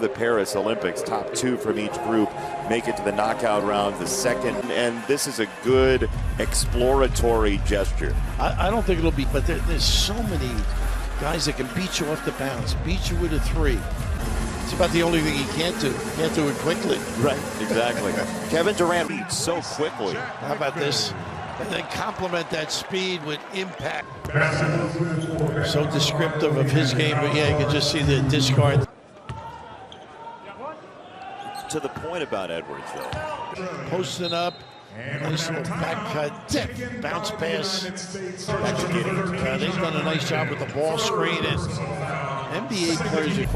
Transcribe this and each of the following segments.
the Paris Olympics. Top 2 from each group make it to the knockout round, the second, and this is a good exploratory gesture. I don't think it'll be, but there's so many guys that can beat you off the bounce, beat you with a 3. It's about the only thing he can't do. He can't do it quickly. Right, exactly. Kevin Durant beats so quickly. How about this? And then complement that speed with impact. So descriptive of his game, but yeah, you can just see the discard. To the point about Edwards, though. Posting up, nice little back cut, bounce pass. They've done a nice job with the ball screen, and NBA players are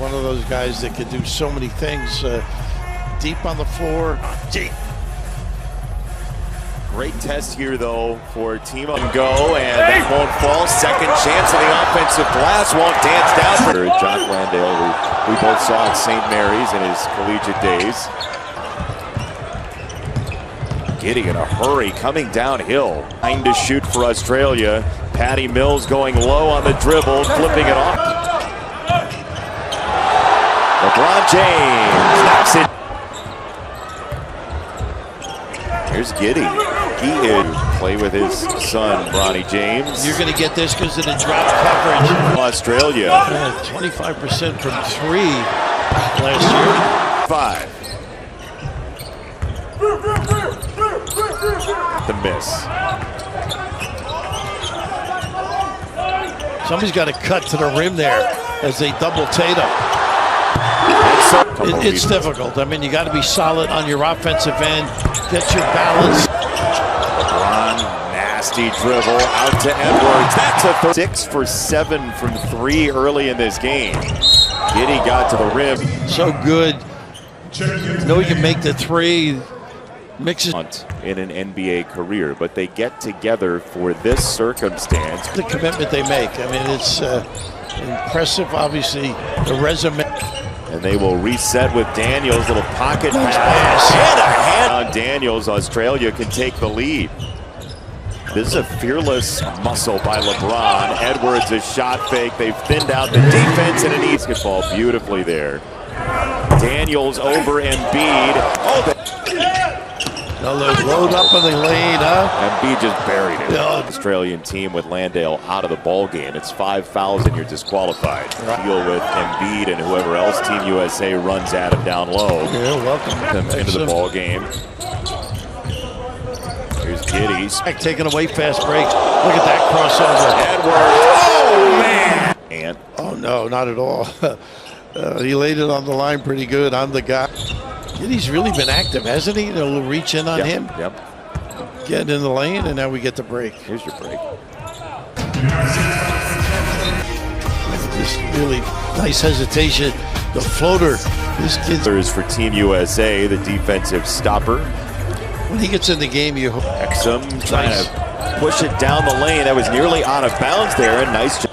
one of those guys that can do so many things. Deep on the floor, deep. Great test here, though, for Team on Go, and that won't fall. Second chance of the offensive glass, won't dance down for Jock Landale, we both saw at St. Mary's in his collegiate days. Giddey in a hurry, coming downhill. Trying to shoot for Australia. Patty Mills going low on the dribble, flipping it off. LeBron James knocks it. Here's Giddey. He is play with his son, Bronny James. You're going to get this because of the drop coverage. Australia. 25% from 3 last year. 5. The miss. Somebody's got to cut to the rim there as they double Tatum. It's difficult. I mean, you got to be solid on your offensive end. Get your balance. LeBron, nasty dribble out to Edwards. That's a 6 for 7 from 3 early in this game. Giddey got to the rim. So good. You know he can make the 3. Mixes in an NBA career, but they get together for this circumstance. The commitment they make. I mean, it's impressive, obviously, the resume. And they will reset with Daniels, little pocket pass. And a hand on Daniels. Australia can take the lead. This is a fearless muscle by LeBron. Edwards, a shot fake. They've thinned out the defense, and an basketball beautifully there. Daniels over Embiid. Oh, load up in the lane, huh? Embiid just buried it. Australian team with Landale out of the ball game. It's 5 fouls and you're disqualified. Deal with Embiid and whoever else Team USA runs at him down low. Yeah, welcome them into the ball game. Here's Giddey. Taking away fast break. Look at that crossover. Edwards. Oh, man. And oh, no, not at all. He laid it on the line pretty good. I'm the guy. He's really been active, hasn't he? They'll reach in on him. Yep. Get in the lane, and now we get the break. Here's your break. Just really nice hesitation. The floater. This kid is for Team USA, the defensive stopper. When he gets in the game, you hope. Exum trying to push it down the lane. That was nearly out of bounds there. And nice job.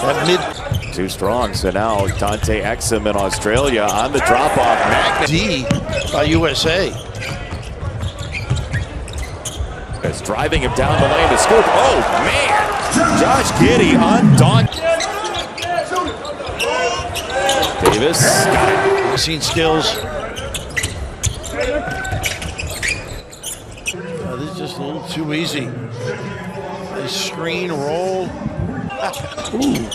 That mid. Too strong, so now Dante Exum in Australia on the drop-off. D by USA. It's driving him down the lane to scoop. Oh, man! Josh Giddey undaunted. Davis got it. Seen skills. This is just a little too easy. Nice screen roll. Ooh.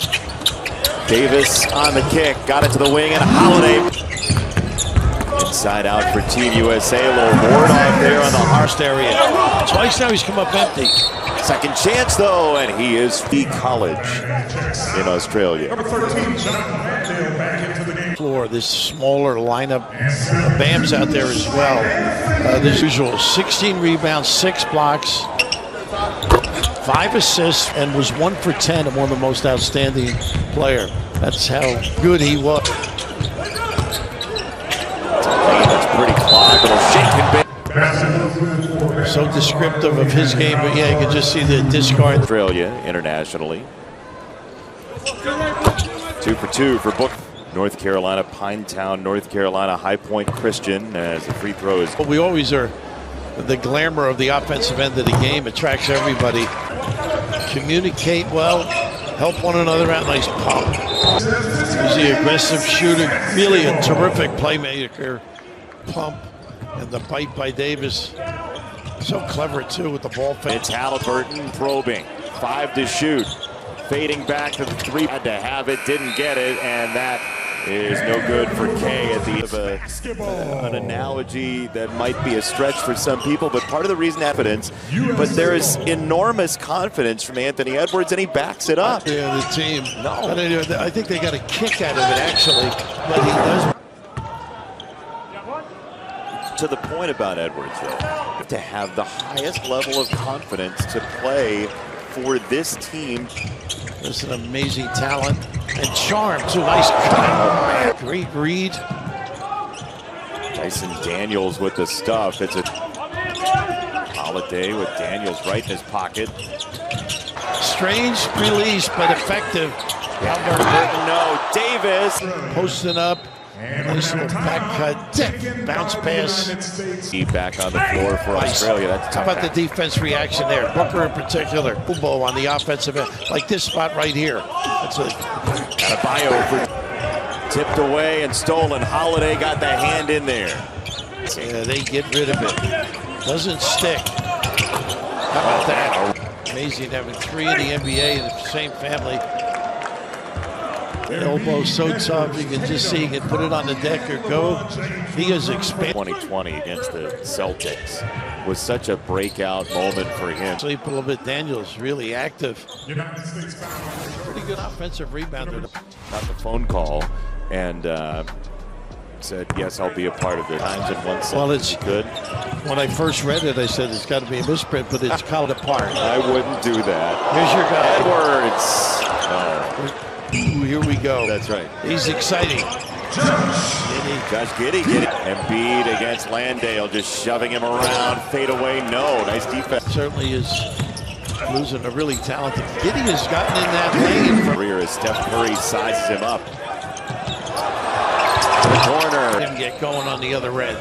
Davis on the kick, got it to the wing, and Holiday. Inside out for Team USA, a little ward off there on the harsh area. Twice now he's come up empty. Second chance though, and he is the college in Australia. Number 13, back into the game. Floor, this smaller lineup. Bam's out there as well. This usual 16 rebounds, 6 blocks. 5 assists, and was 1 for 10 and one of the most outstanding player. That's how good he was. That's pretty clogged. It'll shake him. So descriptive of his game, but yeah, you can just see the discard. Australia internationally. 2 for 2 for Book. North Carolina, Pinetown, North Carolina, High Point Christian as the free throw is. We always are. The glamour of the offensive end of the game attracts everybody. Communicate well, help one another out. Nice pump. He's the aggressive shooter, really a terrific playmaker. Pump and the bite by Davis. So clever too with the ball fake. It's Halliburton probing. 5 to shoot. Fading back to the 3. Had to have it, didn't get it, and that is no good for K at the end of an analogy that might be a stretch for some people, but part of the reason evidence, but there is enormous confidence from Anthony Edwards, and he backs it up. Yeah, the team. No. I think they got a kick out of it, actually, but he does. To the point about Edwards, though, to have the highest level of confidence to play for this team. There's an amazing talent and charm too. Nice cut. Great read. Tyson Daniels with the stuff. It's a Holiday with Daniels right in his pocket. Strange release, but effective. Halliburton, no. Davis Posting up. Nice little back cut. Bounce pass. Back on the floor for Australia. That's How about the defense reaction there? Booker in particular. Kubo on the offensive end. Like this spot right here. That's a Adebayo tipped away and stolen. Holiday got the hand in there. yeah, they get rid of it. Doesn't stick. How about that? Amazing having 3 in the NBA in the same family. Elbow so tough, you can just see he can put it on the deck or go. He is expanding. 2020 against the Celtics was such a breakout moment for him. Sleep a little bit. Daniels really active. Pretty good offensive rebounder. Got the phone call and said, yes, I'll be a part of it. Times in 1 second. Well, it's good. When I first read it, I said it's got to be a misprint, but it's called apart. I wouldn't do that. Here's your guy. Edwards. No. Ooh, here we go. That's right. He's exciting. Josh Giddey. Embiid against Landale, just shoving him around. Fade away, no. Nice defense. Certainly is losing a really talented. Giddey has gotten in that lane. Career as Steph Curry sizes him up. To the corner. Him get going on the other end.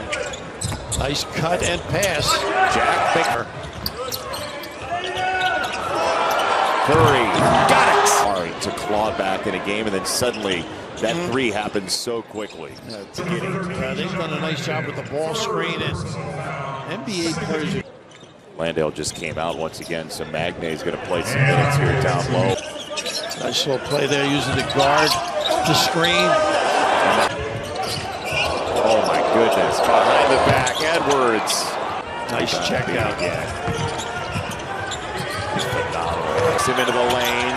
Nice cut and pass. Jack Baker. Curry got it. Sorry to claw back in a game, and then suddenly that 3 happens so quickly. They've done a nice job with the ball screen, and NBA players. Landale just came out once again, so Magne is going to play some minutes here down low. Nice little play there using the guard to screen. Oh my goodness! Behind the back, Edwards. Nice check out. Takes him into the lane,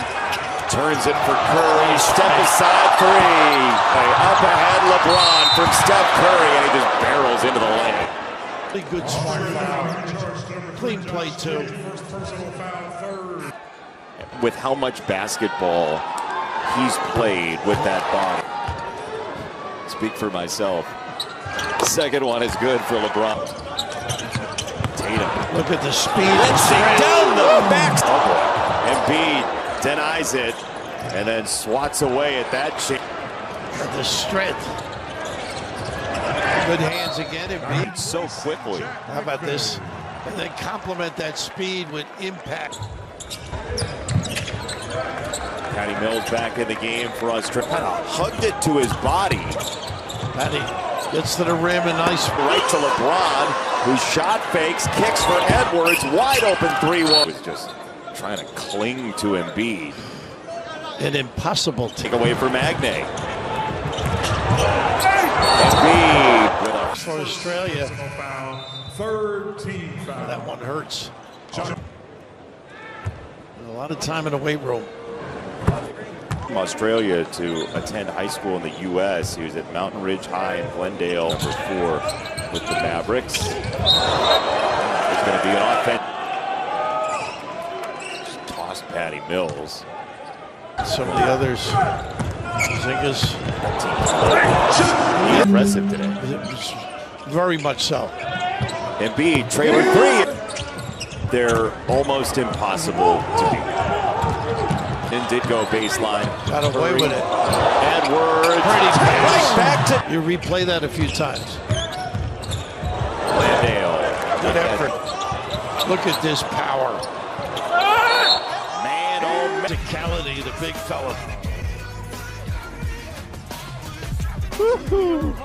turns it for Curry, step aside 3. Up ahead LeBron from Steph Curry, and he just barrels into the lane. Really good smart foul. Clean play too. With how much basketball he's played with that body. Speak for myself. Second one is good for LeBron. Tatum. Look at the speed. Down the back. Oh boy. Embiid denies it and then swats away at that chance. The strength. Good hands again. Embiid So quickly. How about this? And then complement that speed with impact. Patty Mills back in the game for Australia. Kind of hugged it to his body. Patty gets to the rim and nice. Right to LeBron, who shot fakes, kicks for Edwards. Wide open 3-1. Was just trying to cling to Embiid. An impossible Take away for Magne. Embiid with a for Australia. Third team foul. That one hurts. A lot of time in the weight room. from Australia to attend high school in the U.S. He was at Mountain Ridge High in Glendale, number 4 with the Mavericks. There's going to be an offense. Just tossed Patty Mills. Some of the others, Zingas, Impressive today. very much so. Embiid trailer 3. They're almost impossible to beat. And did go baseline. Got away with it. Edwards. Pretty Right back to You replay that a few times. Landale. Good effort. Look at this power. Man, oh Physicality, the big fella. Woo-hoo.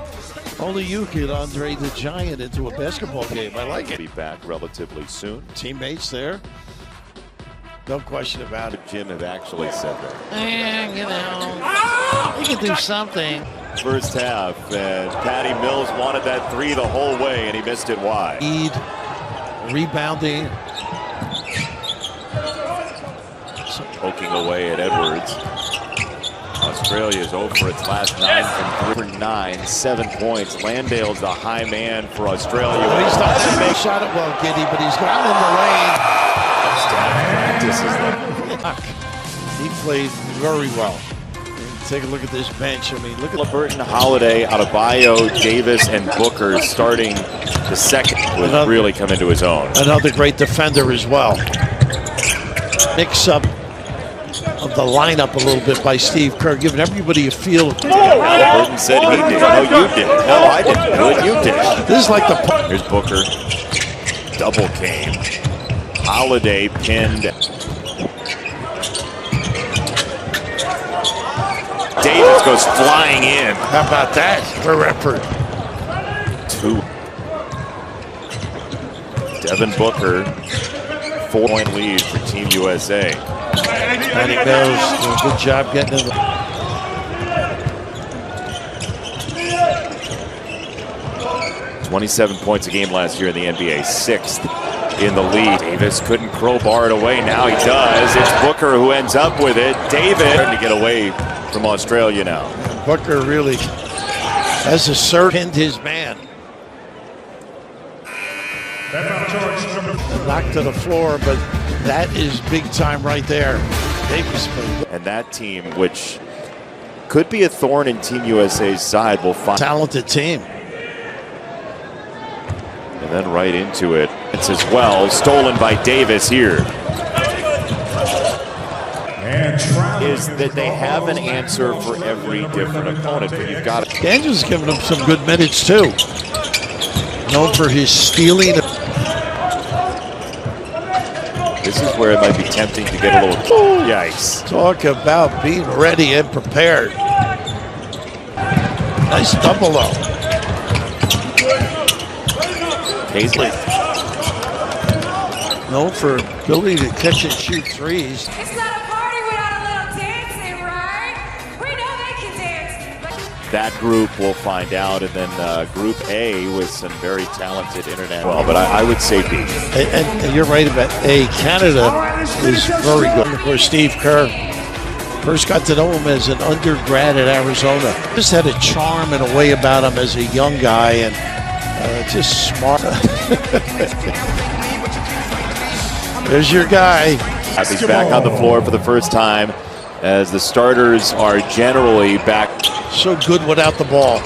Only you could Andre the Giant into a basketball game. I like it. Be back relatively soon. Teammates there. No question about it. Jim have actually said that. You can do something. First half, and Patty Mills wanted that three the whole way, and he missed it wide. Rebounding. Poking away at Edwards. Australia's over its last 9 from 3 for 9, 7 points. Landale's the high man for Australia. Well, he's not shot it well, Giddy, but he's gone in the lane. He played very well. Take a look at this bench. I mean, look at Burton, Holiday, Adebayo, Davis, and Booker starting the second would really come into his own. Another great defender as well. Mix up of the lineup a little bit by Steve Kerr, giving everybody a feel. Burton said he did. No, you did. No, I didn't do it. You did. This is like the. Here's Booker. Double came. Holiday pinned. Davis goes flying in. How about that for effort? 2. Devin Booker, 4-point lead for Team USA. Patty Mills doing a good job getting in the. 27 points a game last year in the NBA, 6th in the league. Davis couldn't crowbar it away. Now he does. It's Booker who ends up with it. Davis trying to get away from Australia now. Booker really has pinned his man. Knocked to the floor, but that is big time right there. Davis played. And that team, which could be a thorn in Team USA's side, will find talented team. And then right into it. It's as well stolen by Davis here. Is that they have an answer for every different opponent, but you've got to. Daniels giving him some good minutes too. Known for his stealing. This is where it might be tempting to get a little. Yikes. Talk about being ready and prepared. Nice double though. Paisley. Known for ability to catch and shoot threes. It's not a party without a little dancing, right? We know they can dance. That group will find out, and then Group A with some very talented international. Well, but I would say B. And you're right about A. Canada is very good. Of course, Steve Kerr first got to know him as an undergrad at Arizona. Just had a charm and a way about him as a young guy, and just smart. There's your guy. He's back on the floor for the first time, as the starters are generally back. So good without the ball.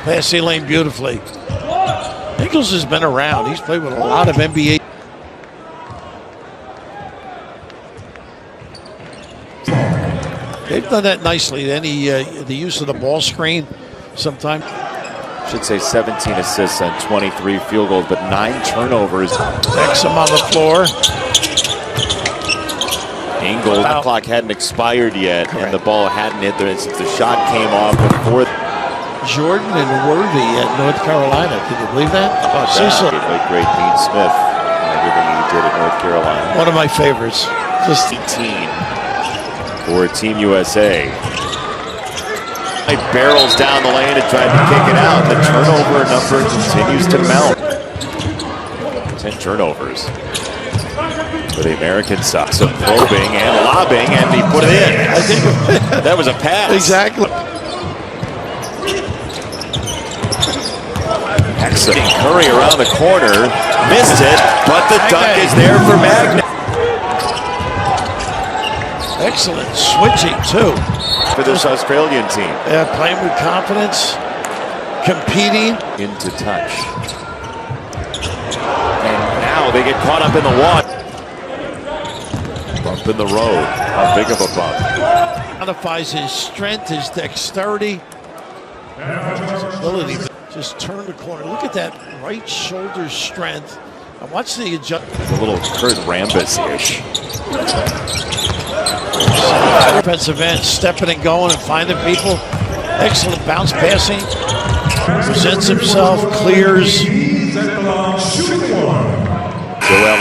Passing lane beautifully. Ingles has been around. He's played with a lot of NBA. They've done that nicely. The use of the ball screen sometime. Should say 17 assists on 23 field goals, but 9 turnovers. Exum on the floor. Ingles, the clock hadn't expired yet, and the ball hadn't hit there since the shot came off before. Jordan and Worthy at North Carolina. Can you believe that? Cecil. Great Dean Smith and everything he did at North Carolina. One of my favorites. Just 18 for Team USA. He barrels down the lane and tried to kick it out. The turnover number continues to mount. 10 turnovers for the American side. Some probing and lobbing, and he put it in. I think that was a pass. Exactly. Excellent. Curry around the corner, missed it, but the dunk is there for Magnet. Excellent switching too. For this Australian team. Playing with confidence, competing. Into touch. And now they get caught up in the water. Bump in the road. How big of a bump? Modifies his strength, his dexterity, his ability to just turn the corner. Look at that right shoulder strength I watched the adjustment. A little Kurt Rambis-ish. Defensive end stepping and going and finding people. Excellent bounce passing. Presents himself, clears. Joel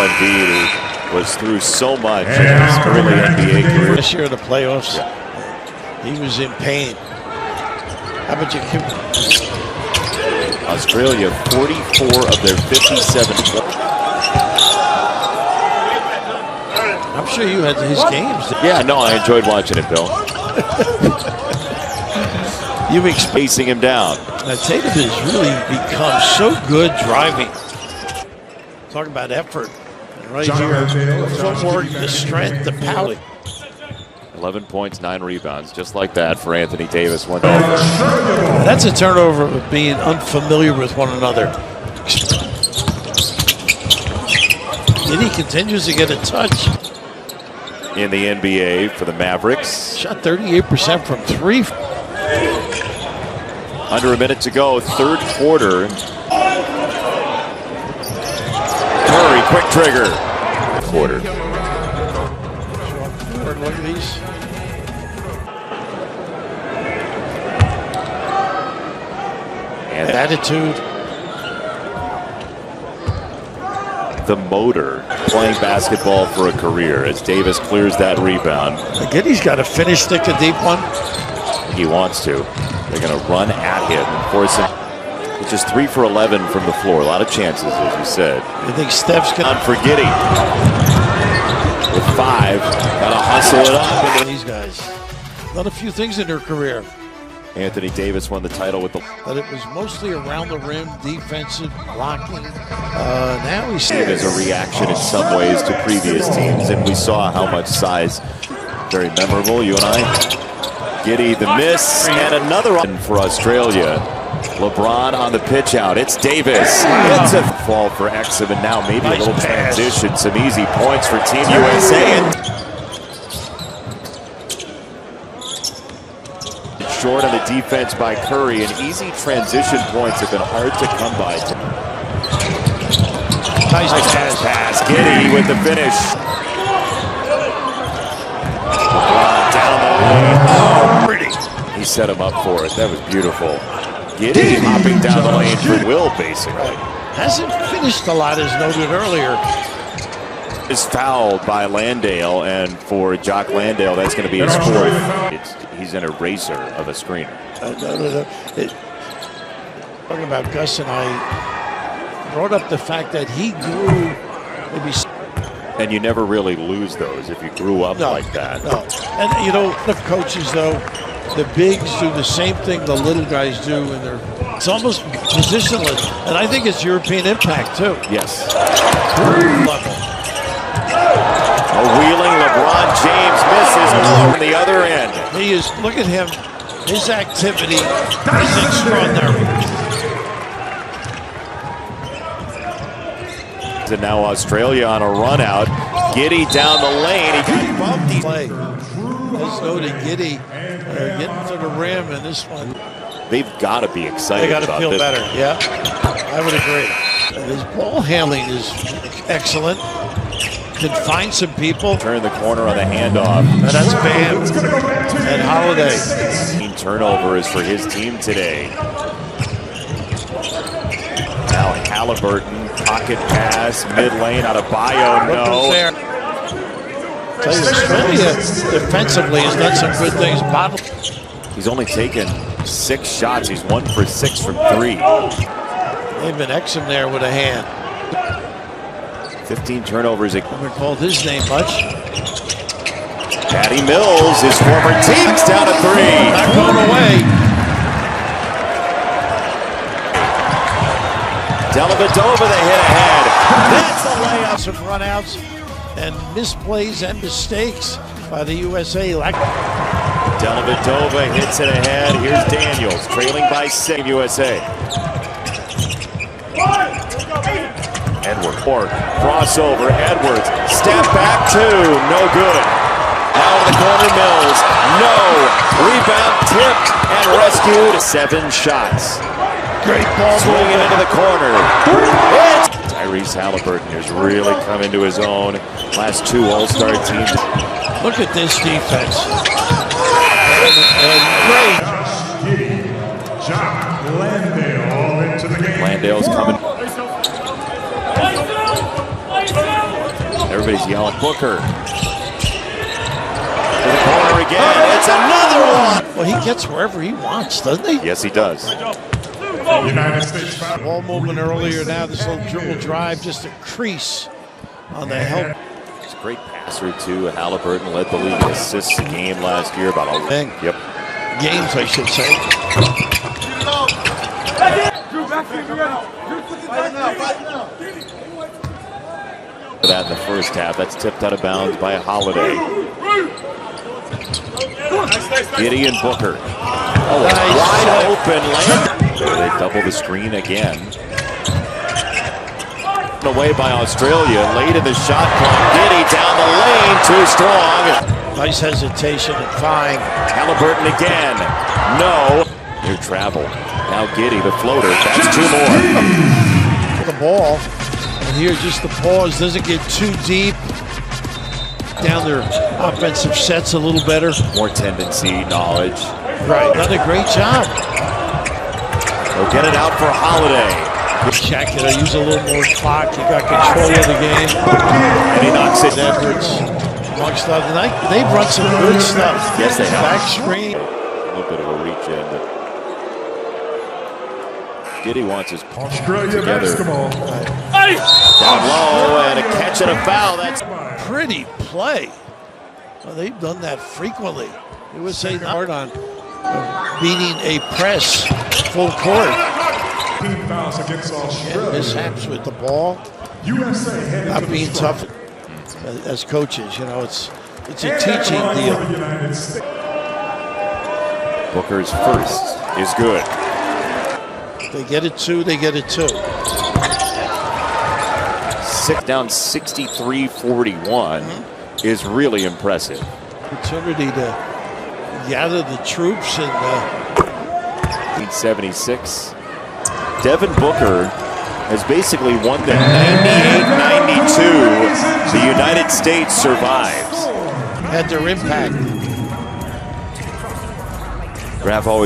Embiid, who was through so much in his early NBA career. This year in the playoffs, he was in pain. How about you? Australia, 44 of their 57. I'm sure you had his games. Yeah, no, I enjoyed watching it, Bill. You've Pacing him down. Tatum has really become so good driving. Talk about effort. Right here, the footwork, the strength, the power. 11 points, 9 rebounds, just like that for Anthony Davis. That's a turnover of being unfamiliar with one another. And he continues to get a touch. In the NBA for the Mavericks. Shot 38% from 3. Under a minute to go, third quarter. Curry, quick trigger. Quarter. Look at these. And attitude. The motor playing basketball for a career as Davis clears that rebound. Again, he's got to finish, stick a deep one. He wants to. They're going to run at him and force him. It's just 3 for 11 from the floor. A lot of chances, as you said. You think Steph's going to Giddy. With 5, got to hustle it up. These guys done a few things in their career. Anthony Davis won the title with the. But it was mostly around the rim, defensive, blocking. Now he's. It is a reaction in some ways to previous teams, and we saw how much size. Very memorable, you and I. Giddy, the miss, and another one for Australia. LeBron on the pitch out. It's Davis. It's a fall for Exum, and now maybe a little transition. Some easy points for Team USA. Short on the defense by Curry, and easy transition points have been hard to come by. Nice pass. Giddy with the finish. Down the lane. Oh, pretty. He set him up for it. That was beautiful. Giddy hopping down the lane for Will, basically. Hasn't finished a lot, as noted earlier. Is fouled by Landale, and for Jock Landale, that's going to be his 4th. He's an eraser of a screener. Talking about Gus and I brought up the fact that he grew maybe. And you never really lose those if you grew up like that. No, and you know, the coaches though, the bigs do the same thing the little guys do, and it's almost positionless. And I think it's European impact too. Yes. Level. A wheeling LeBron James misses on the other end. He is, look at him. His activity is extraordinary. And now Australia on a run out. Giddy down the lane. He got bumped. Play. Let's go to Giddy. Getting to the rim in this one. They've got to be excited about this. They got to feel better. Yeah, I would agree. And his ball handling is excellent. Can find some people. Turn the corner on the handoff. And that's Bam and Holiday. Turnovers for his team today. Now Halliburton, pocket pass, mid lane out of Bio. No. Australia defensively has done some good things. He's only taken 6 shots. He's 1 for 6 from 3. They've been Exum there with a hand. 15 turnovers. I haven't called his name much. Patty Mills, his former team's down to 3. Not going away. Dellavedova, the hit ahead. That's the layups and runouts and misplays and mistakes by the USA. Dellavedova hits it ahead. Here's Daniels, trailing by 6. USA. Edwards, crossover, Edwards, step back 2, no good. Now to the corner, Mills, no. Rebound tipped and rescued. 7 shots. Great ball. Swinging into the corner. It's Tyrese Halliburton has really come into his own. Last two All-Star teams. Look at this defense. And great. John Landale into the game. Landale's coming. Everybody's yelling, Booker. To the corner again. It's another one. Well, he gets wherever he wants, doesn't he? Yes, he does. United States foul. Ball movement earlier. Now this little dribble drive, just a crease on the help. He's a great passer, too. Halliburton led the league in assists a game last year. About a Bang. Yep. Games, I should say. That in the first half. That's tipped out of bounds by Holiday. Gideon Booker. Oh, it's wide open. They double the screen again. Away by Australia. Late in the shot clock. Giddy down the lane. Too strong. Nice hesitation and fine. Halliburton again. No. Near travel. Now Giddy, the floater. That's two more. The ball. And here, just the pause. Doesn't get too deep. Down their offensive sets a little better. More tendency, knowledge. Right. Done a great job. They'll get it out for Holiday. Check it. I use a little more clock. He got control of the game. And he knocks it. Edwards, amongst other. They've run some good stuff. Yes, they have. Back screen. A little bit of a reach in, but Giddy wants his Australia together. basketball. Down low and a catch and a foul. That's Pretty play. Well, they've done that frequently. It was a hard on beating a press full court. Team fouls against And Australia. mishaps with the ball. USA headed Not to being the tough stripe. as coaches. You know, it's a teaching deal. For the United States. Booker's first is good. They get it two, they get it two. Down 63-41 is really impressive. Opportunity to gather the troops and 1976. Devin Booker has basically won the 98-92. The United States survives. had their impact. Graf always